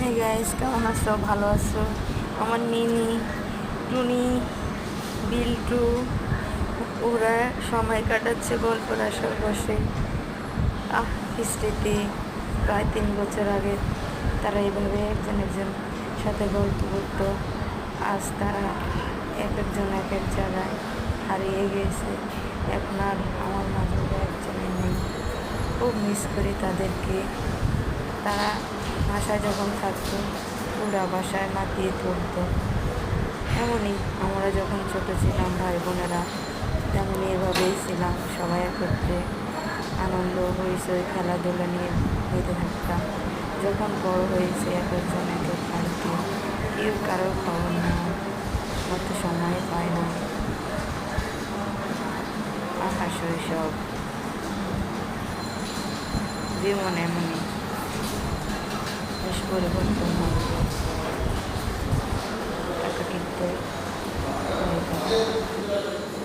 হ্যাঁ গাইস, কেমন আছো? ভালো আছো? আমার নিনি, টুনি, বিল্টু ওরা সময় কাটাচ্ছে গল্পের আশার বসে। স্মৃতি প্রায় 3 বছর আগে তারা এইভাবে একজন একজন সাথে গল্প করতো। আজ তারা এক একজন এক এক জায়গায় হারিয়ে গেছে। এখন আর আমার মাঝে একজনে নেই। খুব মিস করি তাদেরকে। তারা বাসায় যখন থাকতো পুরা বাসায় মাতিয়ে তুলতো। এমনই আমরা যখন ছোটো ছিলাম ভাই বোনেরা, তেমনই এভাবেই ছিলাম, সবাই একত্রে আনন্দ হইচই খেলাধুলা নিয়ে মেতে থাকতাম। যখন বড় হয়েছে এক একজন এক এক বাড়িতে, কেউ কারোর খবর নেওয়ার মতো সময় পায় না। আহা শৈশব, জীবন এমনই বেশ পরিবর্তন হয়।